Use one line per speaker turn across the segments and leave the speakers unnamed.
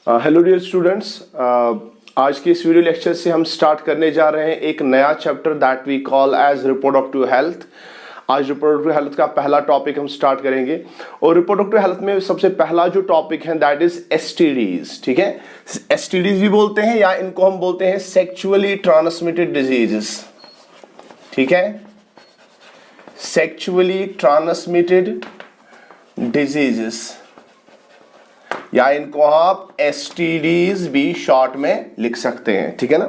Hello dear students, आज के इस वीडियो लेक्चर से हम स्टार्ट करने जा रहे हैं एक नया chapter that we call as reproductive health. आज रिप्रोडक्टिव हेल्थ का पहला टॉपिक हम स्टार्ट करेंगे और रिप्रोडक्टिव हेल्थ में सबसे पहला जो टॉपिक है दैट इज एसटीडीज। ठीक है, एसटीडीज भी बोलते हैं या इनको हम बोलते हैं सेक्सुअली ट्रांसमिटेड डिजीजेस। ठीक है, सेक्सुअली ट्रांसमिटेड डिजीजेस या इनको आप एसटीडीज भी शॉर्ट में लिख सकते हैं। ठीक है ना।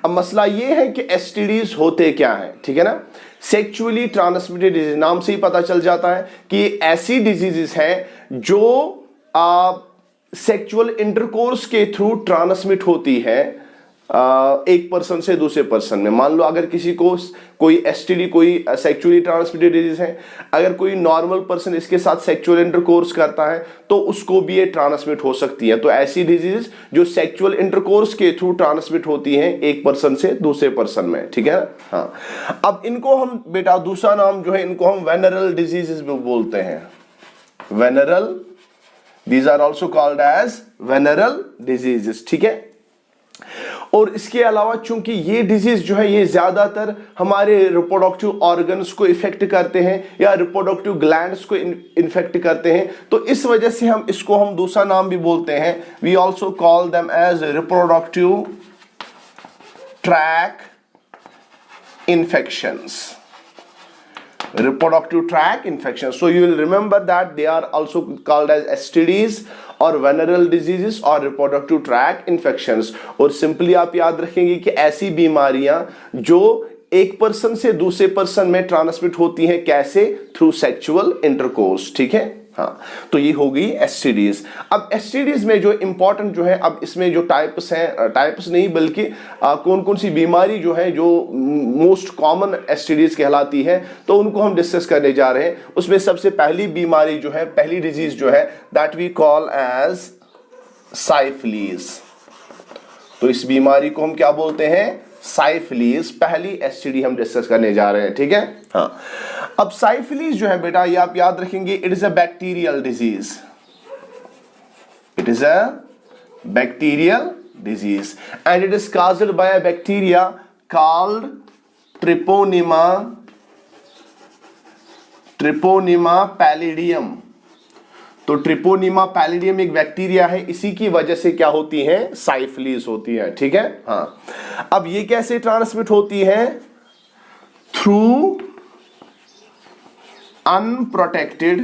अब मसला ये है कि एसटीडीज होते क्या हैं। ठीक है ना, सेक्सुअली ट्रांसमिटेड डिजीज, नाम से ही पता चल जाता है कि ऐसी डिजीजेस हैं जो सेक्सुअल इंटरकोर्स के थ्रू ट्रांसमिट होती है एक पर्सन से दूसरे पर्सन में। मान लो अगर किसी को कोई एसटीडी, कोई सेक्सुअली ट्रांसमिटेड डिजीज है, अगर कोई नॉर्मल पर्सन इसके साथ सेक्सुअल इंटरकोर्स करता है तो उसको भी ये ट्रांसमिट हो सकती है। तो ऐसी डिजीज जो सेक्सुअल इंटरकोर्स के थ्रू ट्रांसमिट होती हैं एक पर्सन से दूसरे पर्सन में। ठीक है। हाँ, अब इनको हम बेटा दूसरा नाम जो है इनको हम वेनरल डिजीजेस बोलते हैं। Venereal, these are also called as venereal diseases. ठीक है। और इसके अलावा चूंकि ये डिजीज जो है ये ज्यादातर हमारे रिप्रोडक्टिव ऑर्गन्स को इफेक्ट करते हैं या रिप्रोडक्टिव ग्लैंड्स को इन्फेक्ट करते हैं, तो इस वजह से हम इसको हम दूसरा नाम भी बोलते हैं। We also call them as reproductive tract infections. Reproductive tract infections. So you will remember that they are also called as STDs or venereal diseases or reproductive tract infections. और सिंपली आप याद रखेंगे कि ऐसी बीमारियां जो एक पर्सन से दूसरे पर्सन में ट्रांसमिट होती हैं, कैसे? Through sexual intercourse. ठीक है। हाँ, तो ये हो गई एसटीडीज। अब एसटीडीज में जो इंपॉर्टेंट जो है, अब इसमें जो टाइप्स हैं, टाइप्स नहीं बल्कि कौन कौन सी बीमारी जो है जो मोस्ट कॉमन एसटीडीज कहलाती है, तो उनको हम डिस्कस करने जा रहे हैं। उसमें सबसे पहली बीमारी जो है, पहली डिजीज जो है दैट वी कॉल एज साइफिलीज। तो इस बीमारी को हम क्या बोलते हैं? साइफिलीज। पहली एसटीडी हम डिस्कस करने जा रहे हैं। ठीक है। हाँ, अब साइफिलीज जो है बेटा, ये आप याद रखेंगे, it is a bacterial disease. It is a bacterial disease and it is caused by a bacteria called treponema pallidum. तो ट्रिपोनिमा पैलिडियम एक बैक्टीरिया है, इसी की वजह से क्या होती है? साइफिलीज होती है। ठीक है। हाँ, अब ये कैसे ट्रांसमिट होती है? Through unprotected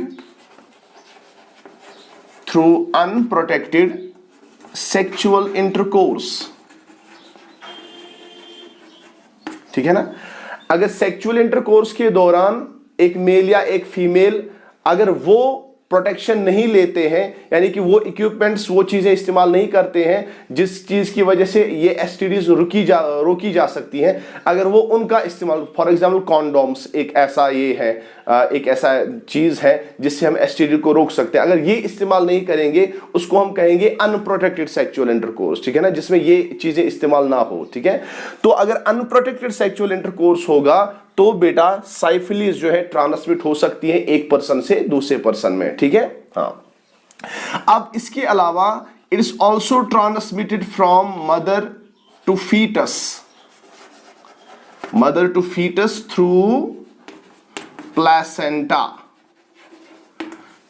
sexual intercourse. ठीक है ना। अगर सेक्सुअल इंटरकोर्स के दौरान एक मेल या एक फीमेल अगर वो प्रोटेक्शन नहीं लेते हैं, यानी कि वो इक्विपमेंट्स, वो चीजें इस्तेमाल नहीं करते हैं जिस चीज की वजह से ये एसटीडीज रोकी जा सकती हैं, अगर वो उनका इस्तेमाल, फॉर एग्जांपल कॉन्डोम्स एक ऐसा ये है, एक ऐसा चीज है जिससे हम एसटीडी को रोक सकते हैं, अगर ये इस्तेमाल नहीं करेंगे उसको हम कहेंगे अनप्रोटेक्टेड सेक्सुअल इंटरकोर्स। ठीक है ना, जिसमें ये चीजें इस्तेमाल ना हो। ठीक है। तो अगर अनप्रोटेक्टेड सेक्सुअल इंटरकोर्स होगा तो बेटा साइफिलीज जो है ट्रांसमिट हो सकती है एक पर्सन से दूसरे पर्सन में। ठीक है। हाँ, अब इसके अलावा it is also transmitted from mother to foetus through placenta.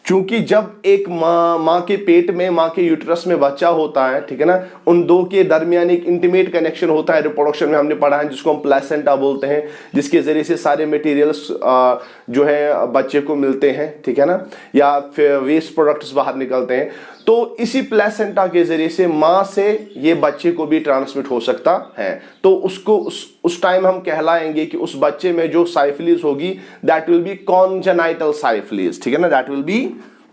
चूंकि जब एक माँ के पेट में, माँ के यूट्रस में बच्चा होता है, ठीक है ना, उन दो के दरमियान एक इंटीमेट कनेक्शन होता है, रिप्रोडक्शन में हमने पढ़ा है, जिसको हम प्लेसेंटा बोलते हैं, जिसके जरिए से सारे मटेरियल्स जो है बच्चे को मिलते हैं। ठीक है ना, या फिर वेस्ट प्रोडक्ट्स बाहर निकलते हैं। तो इसी प्लेसेंटा के जरिए से माँ से ये बच्चे को भी ट्रांसमिट हो सकता है। तो उसको उस टाइम हम कहलाएंगे कि उस बच्चे में जो साइफिलीज होगी दैट विल बी कॉन्जेनाइटल साइफिलीज। ठीक है ना, that will be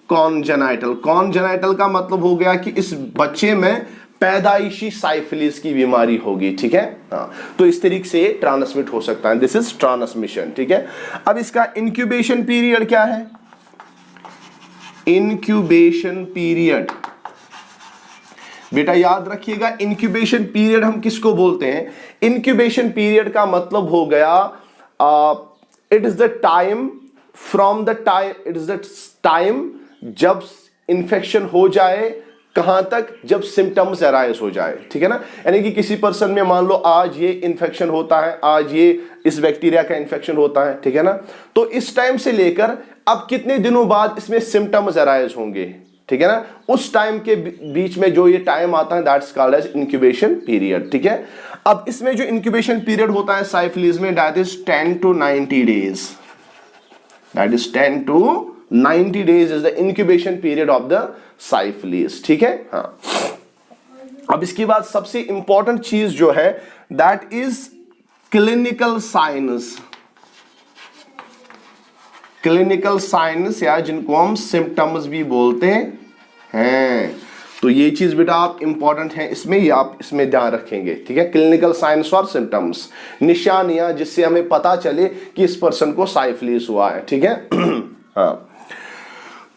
congenital. Congenital का मतलब हो गया कि इस बच्चे में पैदाइशी साइफिलीज की बीमारी होगी। ठीक है। हाँ, तो इस तरीके से ट्रांसमिट हो सकता है। This is transmission. ठीक है। अब इसका इंक्यूबेशन पीरियड क्या है? इंक्यूबेशन पीरियड बेटा याद रखिएगा, इंक्यूबेशन पीरियड हम किसको बोलते हैं? इंक्यूबेशन पीरियड का मतलब हो गया it is the time it is the time जब इंफेक्शन हो जाए कहां तक, जब सिम्टम्स अराइज हो जाए, ठीक है ना। यानी कि किसी पर्सन में मान लो आज ये इन्फेक्शन होता है, आज ये इस बैक्टीरिया का इन्फेक्शन होता है, ठीक है ना, तो इस टाइम से लेकर अब कितने दिनों बाद इसमें सिम्टम्स अराइज होंगे, ठीक है ना, उस टाइम के बीच में जो ये टाइम आता है that's called as incubation period, ठीक है। अब इसमें जो इंक्यूबेशन पीरियड होता है साइफिलीज में that is 10 to 90 days, that is 10 to 90 days is the incubation period of the syphilis, ठीक है। हाँ, अब इसके बाद सबसे इंपॉर्टेंट चीज जो है that is clinical science, clinical science या जिनको हम सिम्टम्स भी बोलते हैं। तो ये चीज बेटा आप इंपॉर्टेंट है इसमें, ये आप इसमें ध्यान रखेंगे, ठीक है। क्लिनिकल साइंस और सिम्टम्स, निशानियां जिससे हमें पता चले कि इस पर्सन को साइफिलीज हुआ है, ठीक है। हाँ,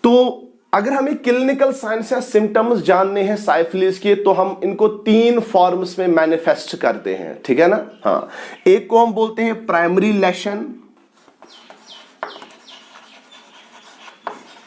तो अगर हमें क्लिनिकल साइंस या सिम्टम्स जानने हैं साइफिलीज के, तो हम इनको 3 फॉर्म्स में मैनिफेस्ट करते हैं, ठीक है ना। हाँ, एक को हम बोलते हैं primary lesion,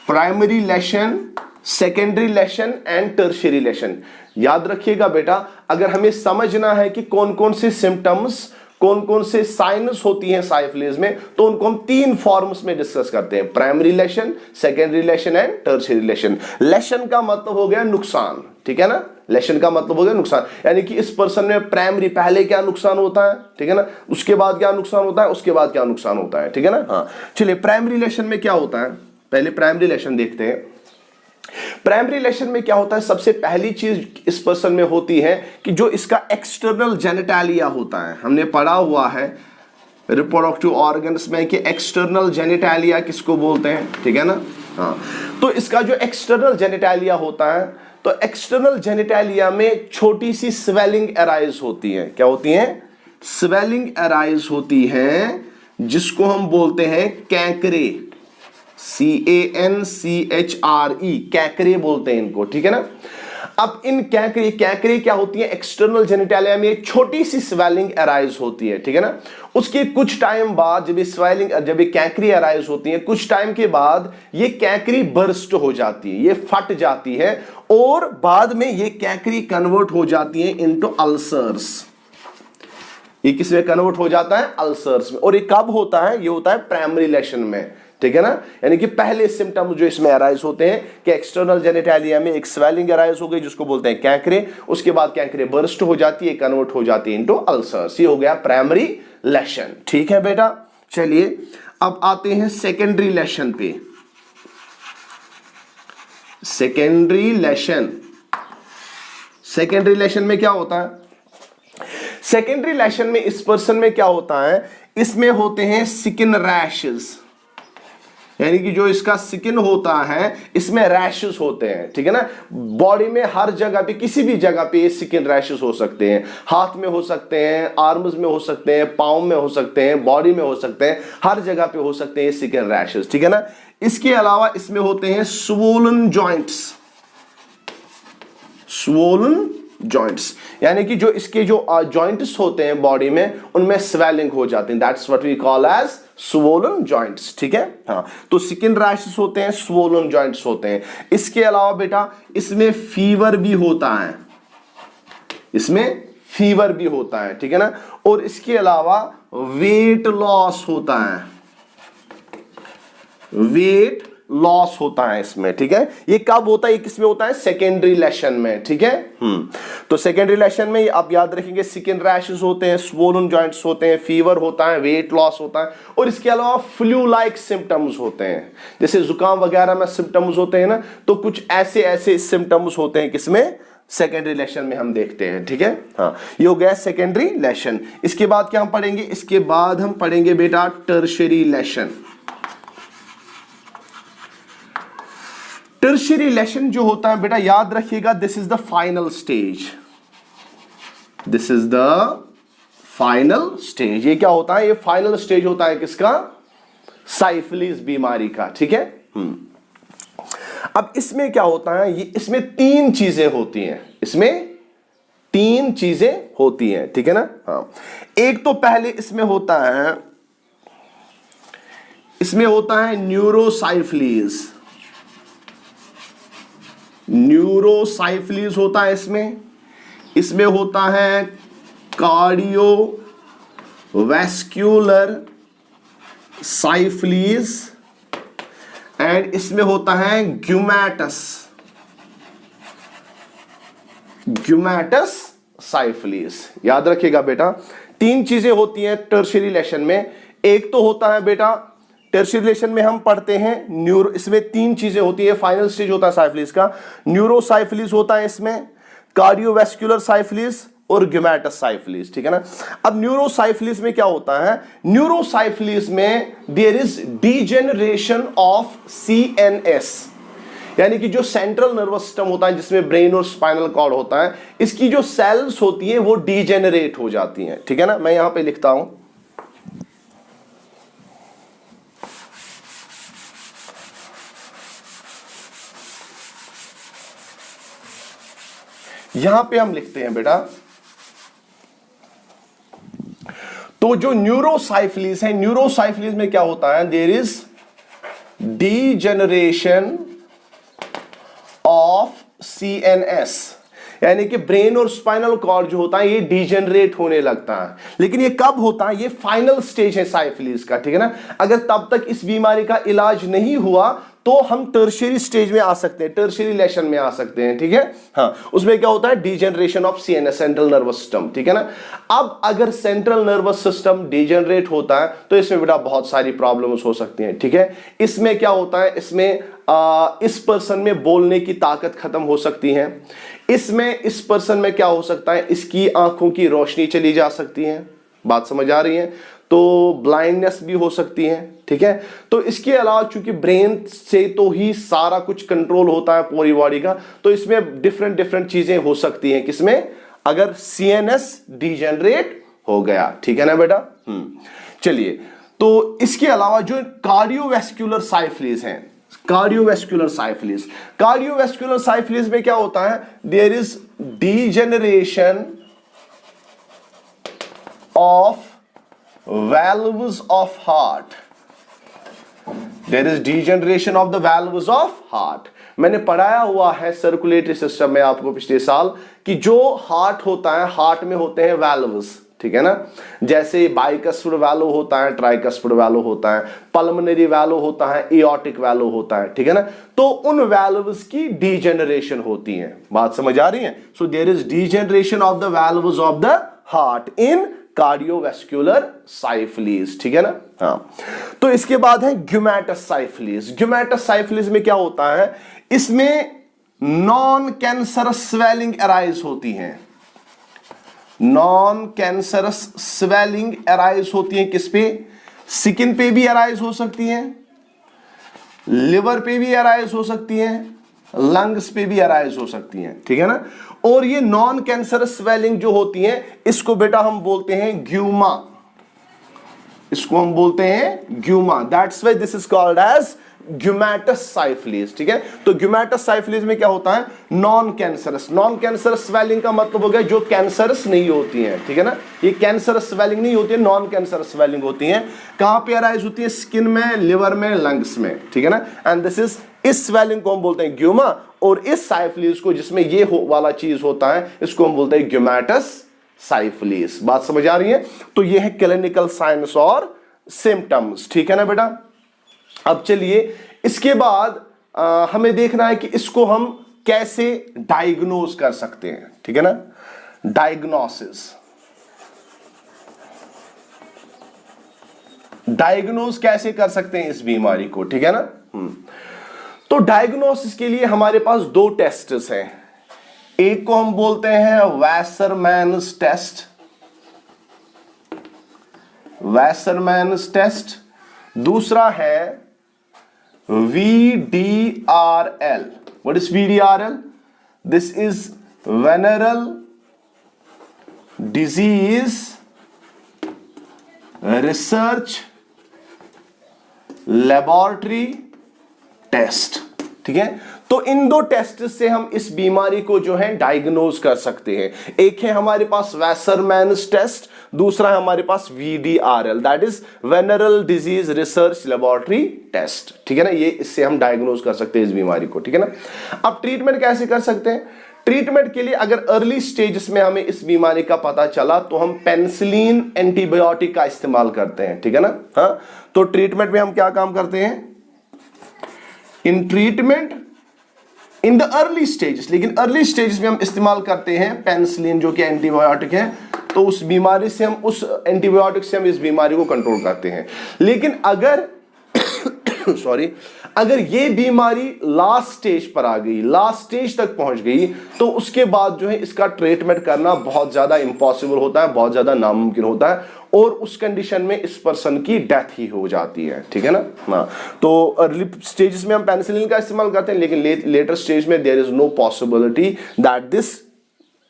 primary lesion, secondary lesion and tertiary lesion. याद रखिएगा बेटा, अगर हमें समझना है कि कौन कौन से सिम्टम्स, कौन कौन से साइनस होती हैं साइफिलीज में, तो उनको हम 3 फॉर्म्स में डिस्कस करते हैं, primary lesion, secondary lesion and tertiary lesion. Lesion का मतलब हो गया नुकसान, ठीक है ना, लेशन का मतलब हो गया नुकसान, यानी कि इस पर्सन में प्राइमरी पहले क्या नुकसान होता है, ठीक है ना, उसके बाद क्या नुकसान होता है, उसके बाद क्या नुकसान होता है, ठीक है ना। हाँ, चलिए प्राइमरी लेशन में क्या होता है, पहले प्राइमरी लेशन देखते हैं। प्राइमरी लेशन में क्या होता है, सबसे पहली चीज इस पर्सन में होती है कि जो इसका एक्सटर्नल जेनिटालिया होता है, हमने पढ़ा हुआ है रिप्रोडक्टिव ऑर्गन्स में कि एक्सटर्नल जेनिटालिया किसको बोलते हैं, ठीक है ना। हाँ, तो इसका जो एक्सटर्नल जेनिटालिया होता है, तो एक्सटर्नल जेनिटालिया में छोटी सी स्वेलिंग अराइज होती है, क्या होती है, स्वेलिंग अराइज होती है, जिसको हम बोलते हैं कैंकरे, CANCHRE, कैंकरे बोलते हैं इनको, ठीक है ना। अब इन कैंकरे, कैंकरे क्या होती है, एक्सटर्नल जेनिटालिया में छोटी सी स्वेलिंग अराइज होती है, ठीक है ना। उसके कुछ टाइम बाद जब ये स्वेलिंग, जब ये कैंकरी अराइज होती है, कुछ टाइम के बाद ये कैंकरी बर्स्ट हो जाती है, ये फट जाती है, और बाद में ये कैंकरी कन्वर्ट हो जाती है इनटू अल्सर्स। ये किसमें कन्वर्ट हो जाता है, अल्सर्स में। और ये कब होता है, ये होता है प्राइमरी लेशन में, ठीक है ना। यानी कि पहले सिम्टम जो इसमें अराइज होते हैं कि एक्सटर्नल जेनिटालिया में एक स्वेलिंग अराइज हो गई जिसको बोलते हैं कैंकरे, उसके बाद कैंकरे बर्स्ट हो जाती है, कन्वर्ट हो जाती है इनटू अल्सर्स, ये हो गया प्राइमरी लेशन, ठीक है बेटा। चलिए अब आते हैं सेकेंडरी लेशन पे। सेकेंडरी लेशन, सेकेंडरी लेशन में क्या होता है, सेकेंडरी लेशन में इस पर्सन में क्या होता है, इसमें होते हैं स्किन रैशेस, यानी कि जो इसका स्किन होता है इसमें रैशेस होते हैं, ठीक है ना। बॉडी में हर जगह पे, किसी भी जगह पे ये स्किन रैशेस हो सकते हैं, हाथ में हो सकते हैं, आर्म्स में हो सकते हैं, पाँव में हो सकते हैं, बॉडी में हो सकते हैं, हर जगह पे हो सकते हैं स्किन रैशेस, ठीक है ना। इसके अलावा इसमें होते हैं स्वोलन जॉइंट्स, स्वोलन जॉइंट्स, यानी कि जो इसके जो जॉइंट्स होते हैं बॉडी में उनमें स्वेलिंग हो जाती है, that's what we call as swollen joints, ठीक है। हाँ, तो स्किन रैशेस होते हैं, स्वोलन जॉइंट्स होते हैं। इसके अलावा बेटा इसमें फीवर भी होता है, इसमें फीवर भी होता है, ठीक है ना। और इसके अलावा वेट लॉस होता है, वेट लॉस होता है इसमें, ठीक है। ये कब होता है, ये किसमें होता है, सेकेंडरी लेशन में, ठीक है। तो सेकेंडरी लेशन में आप याद रखेंगे स्किन रैशेस होते हैं, स्वोलन जॉइंट्स होते हैं, फीवर होता है, वेट लॉस होता है, और इसके अलावा फ्लू लाइक सिम्टम्स होते हैं, जैसे जुकाम वगैरह में सिम्टम्स होते हैं ना, तो कुछ ऐसे ऐसे सिम्टम्स होते हैं किसमें, सेकेंडरी लेशन में हम देखते हैं, ठीक है। हाँ, ये हो गया सेकेंडरी लेशन। इसके बाद क्या हम पढ़ेंगे, इसके बाद हम पढ़ेंगे बेटा टर्शियरी लेशन। टर्शियरी लेशन जो होता है बेटा याद रखिएगा, this is the final stage, this is the final stage. ये क्या होता है, ये फाइनल स्टेज होता है किसका, साइफिलीज बीमारी का, ठीक है। अब इसमें क्या होता है, ये इसमें 3 चीजें होती हैं, इसमें 3 चीजें होती हैं, ठीक है ना। हाँ, एक तो पहले इसमें होता है, इसमें होता है न्यूरोसाइफिलीज, न्यूरोसाइफिलिस होता है इसमें होता है कार्डियोवैस्कुलर साइफिलिस एंड इसमें होता है ग्यूमैटस साइफिलिस। याद रखिएगा बेटा, 3 चीजें होती हैं टर्शियरी रिलेशन में। एक तो होता है बेटा टर्शियरी रिलेशन में हम पढ़ते हैं न्यूरो, इसमें 3 चीजें होती है। फाइनल स्टेज होता है साइफिलिस का, न्यूरोसाइफिलिस होता है इसमें, कार्डियोवैस्कुलर साइफिलिस और ग्यूमैटस साइफिलिस, ठीक है ना। अब न्यूरोसाइफिलिस में क्या होता है, न्यूरोसाइफिलिस में there is degeneration of CNS, यानी कि जो सेंट्रल नर्वस सिस्टम होता है जिसमें ब्रेन और स्पाइनल कॉर्ड होता है, इसकी जो सेल्स होती हैं वो डीजेनरेट हो जाती हैं, ठीक है ना। मैं यहां पे लिखता हूं, यहां पे हम लिखते हैं बेटा, तो जो न्यूरोसाइफिलिस है, न्यूरोसाइफिलिस में क्या होता है, there is degeneration of CNS, यानी कि ब्रेन और स्पाइनल कॉर्ड जो होता है ये डीजेनरेट होने लगता है। लेकिन ये कब होता है, ये फाइनल स्टेज है साइफिलिस का, ठीक है ना। अगर तब तक इस बीमारी का इलाज नहीं हुआ तो हम टर्शियरी स्टेज में आ सकते हैं, टर्शियरी रिलेशन में आ सकते हैं, ठीक है। हाँ, उसमें क्या होता है, degeneration of CNS, central nervous system, ठीक है ना। अब अगर सेंट्रल नर्वस सिस्टम डीजेनरेट होता है तो इसमें बेटा बहुत सारी प्रॉब्लम्स हो सकती हैं, ठीक है। इसमें क्या होता है, इसमें इस पर्सन में बोलने की ताकत खत्म हो सकती है। इसमें इस पर्सन में क्या हो सकता है, इसकी आंखों की रोशनी चली जा सकती है, बात समझ आ रही है, तो ब्लाइंडनेस भी हो सकती है, ठीक है। तो इसके अलावा चूंकि ब्रेन से तो ही सारा कुछ कंट्रोल होता है पूरी बॉडी का, तो इसमें डिफरेंट चीजें हो सकती हैं, किसमें, अगर CNS डीजेनरेट हो गया, ठीक है ना बेटा। चलिए, तो इसके अलावा जो कार्डियोवैस्कुलर साइफिलिस है, कार्डियोवैस्कुलर साइफिलिस में क्या होता है, there is degeneration of valves of heart, there is degeneration of the valves of heart। मैंने पढ़ाया हुआ है सर्कुलेटरी सिस्टम में आपको पिछले साल कि जो हार्ट होता है, हार्ट में होते हैं valves, ठीक है ना। जैसे बाइकस्पिड वैल्व होता है, ट्राइकस्पिड वैल्व होता है, पल्मोनरी वैल्व होता है, एओर्टिक वैल्व होता है, ठीक है ना। तो उन वैल्व्स की डीजेनरेशन होती है, बात समझ आ रही है। So there is degeneration of the valves of the heart in cardiovascular syphilis, ठीक है ना। हाँ, तो इसके बाद है ग्यूमैटस साइफिलिस। ग्यूमैटस साइफिलिस में क्या होता है, इसमें नॉन कैंसरस स्वेलिंग अराइज होती है, नॉन कैंसरस स्वेलिंग अराइज होती है, किस पे, स्किन पे भी अराइज हो सकती है, लिवर पे भी अराइज हो सकती है, लंग्स पे भी अराइज हो सकती हैं, ठीक है ना। और ये नॉन कैंसरस स्वेलिंग जो होती है, इसको बेटा हम बोलते हैं ग्यूमा, इसको हम बोलते हैं gumma. That's why this is called as gummatous syphilis, ठीक है। तो ग्यूमैटस साइफिलिस में क्या होता है, नॉन कैंसरस स्वेलिंग का मतलब हो गया जो कैंसरस नहीं होती है, ठीक है ना। ये कैंसरस स्वेलिंग नहीं होती है, नॉन कैंसरस स्वेलिंग होती है। कहां पे अराइज होती है, स्किन में, लिवर में, लंग्स में, ठीक है ना। एंड दिस इज, इस स्वेलिंग को हम बोलते हैं ग्यूमा, और इस साइफिलिस को जिसमें ये वाला चीज होता है, इसको हम बोलते हैं ग्यूमैटस साइफिलिस। बात समझ आ रही है। तो ये है क्लिनिकल साइंस और सिम्टम्स, ठीक है ना बेटा। अब चलिए, इसके बाद हमें देखना है कि इसको हम कैसे डायग्नोज कर सकते हैं, ठीक है ना। डायग्नोज कैसे कर सकते हैं इस बीमारी को, ठीक है ना। तो डायग्नोसिस के लिए हमारे पास 2 टेस्ट्स हैं। एक को हम बोलते हैं वैसरमैन्स टेस्ट, दूसरा है VDRL। What is VDRL? This is venereal disease research laboratory test, ठीक है। तो इन दो टेस्ट से हम इस बीमारी को जो है डायग्नोज कर सकते हैं। एक है हमारे पास वेसरमैन्स टेस्ट, दूसरा है हमारे पास VDRL, that is venereal disease research laboratory test, ठीक है ना। ये इससे हम डायग्नोज कर सकते हैं इस बीमारी को, ठीक है ना। अब ट्रीटमेंट कैसे कर सकते हैं? ट्रीटमेंट के लिए अगर अर्ली स्टेजेस में हमें इस बीमारी का पता चला तो हम पेनिसिलिन एंटीबायोटिक का इस्तेमाल करते हैं, ठीक है ना। हाँ, तो ट्रीटमेंट में हम क्या काम करते हैं? In treatment in the early stages, लेकिन अर्ली स्टेजेस में हम इस्तेमाल करते हैं पेनिसिलिन जो कि एंटीबायोटिक है। तो उस बीमारी से हम उस एंटीबायोटिक से हम इस बीमारी को कंट्रोल करते हैं। लेकिन अगर सॉरी, अगर ये बीमारी लास्ट स्टेज पर आ गई, लास्ट स्टेज तक पहुंच गई, तो उसके बाद जो है इसका ट्रीटमेंट करना बहुत ज्यादा इंपॉसिबल होता है, बहुत ज्यादा नामुमकिन होता है, और उस कंडीशन में इस पर्सन की डेथ ही हो जाती है, ठीक है ना। हाँ, तो अर्ली स्टेजेस में हम पेनिसिलिन का इस्तेमाल करते हैं, लेकिन लेटर स्टेज में there is no possibility that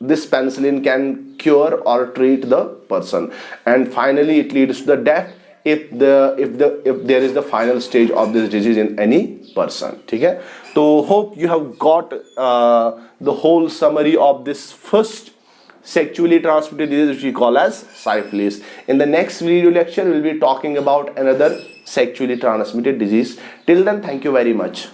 this penicillin can cure or treat the person, and finally it leads to the death if there is the final stage of this disease in any person, ठीक है। तो hope you have got the whole summary of this first sexually transmitted disease which we call as syphilis. In the next video lecture we will be talking about another sexually transmitted disease. Till then, thank you very much.